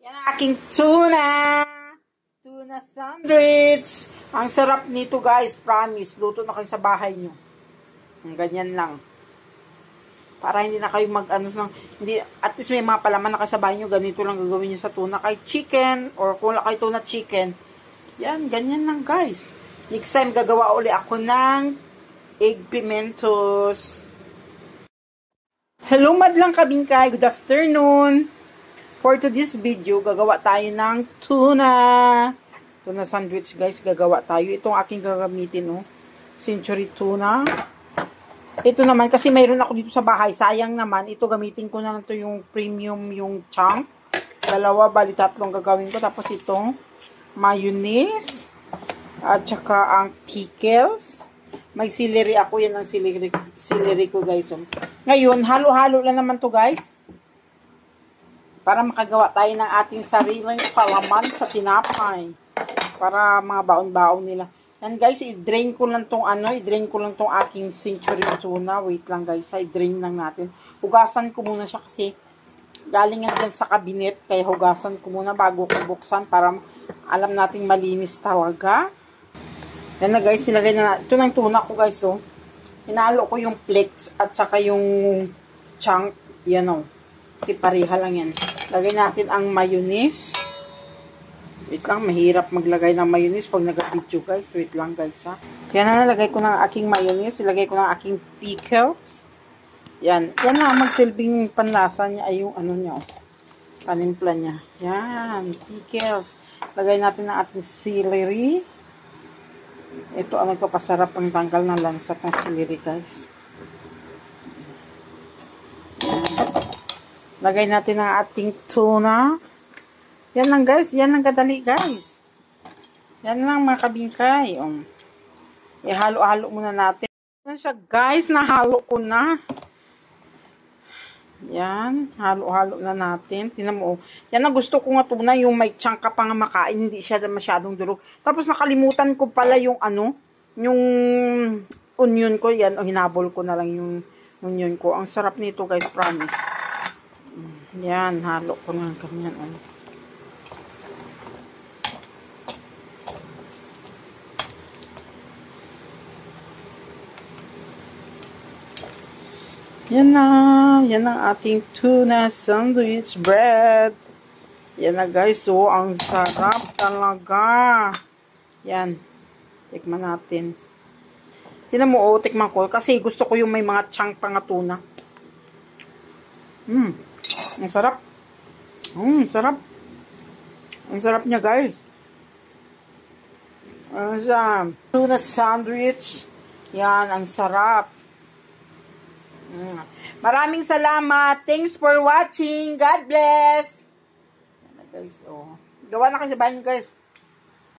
Yan ang aking tuna. Tuna sandwich. Ang sarap nito guys, promise. Luto na kayo sa bahay nyo. Ganyan lang. Para hindi na kayo hindi, at least may mga palaman na kasabay nyo, ganito lang gagawin nyo sa tuna. Kahit chicken, or kung wala kayo tuna chicken, yan, ganyan lang guys. Next time, gagawa uli ako ng egg pimentos. Hello madlang kabingkay, good afternoon. For today's video, gagawa tayo ng tuna sandwich guys, gagawa tayo. Itong aking gagamitin, oh. Century tuna. Ito naman, kasi mayroon ako dito sa bahay. Sayang naman. Ito, gamitin ko na lang to yung premium, yung chunk. Dalawa, bali tatlong gagawin ko. Tapos itong mayonnaise. At saka ang pickles. May celery ako. Yan ang celery ko, guys. Ngayon, halo-halo lang naman to guys. Para makagawa tayo ng ating sariling palaman sa tinapay. Para mga baon-baon nila. Yan guys, i-drain ko lang tong aking century tuna. Wait lang guys, i-drain lang natin. Hugasan ko muna siya kasi galing yan dyan sa kabinet. Kaya hugasan ko muna bago ko buksan para alam nating malinis talaga. Yan na guys, silagay na ito ng tuna ko guys, oh. Hinalo ko yung flakes at saka yung chunk. Yan, oh. Kasi pareha lang yan. Lagay natin ang mayonnaise. Wait lang, mahirap maglagay ng mayonnaise pag nag-video guys. Wait lang guys ha. Kaya na nalagay ko ng aking mayonnaise. Ilagay ko ng aking pickles. Yan. Yan na magsilbing panlasa niya ay yung ano niya. Oh. Panimpla niya. Yan. Pickles. Lagay natin ng ating celery. Ito ang nagpapasarap ang tanggal ng lansa ng celery guys. Lagay natin ang ating tuna. Yan lang guys. Yan lang kadali guys. Yan lang mga kabingkay. Ihalo-halo muna natin. Yan siya guys. Nahalo ko na. Yan. Halo-halo na natin. Tingnan mo. Yan ang gusto ko nga tuna. Yung may chunk ka pa nga makain. Hindi siya masyadong durog. Tapos nakalimutan ko pala yung yung onion ko. Yan. Hinabol ko na lang yung onion ko. Ang sarap nito guys. Promise. Yan. Halo ko na ganyan. Yan na. Yan ang ating tuna sandwich bread. Yan na guys. So, ang sarap talaga. Yan. Tikman natin. Tingnan mo, oh, tikman ko. Kasi gusto ko yung may mga chunk pa nga tuna. Ang sarap. Sarap. Ang sarap niya guys. Tuna sandwich. Yan, ang sarap. Maraming salamat. Thanks for watching. God bless. Guys, oh. Gawa na kayo sa bahay guys.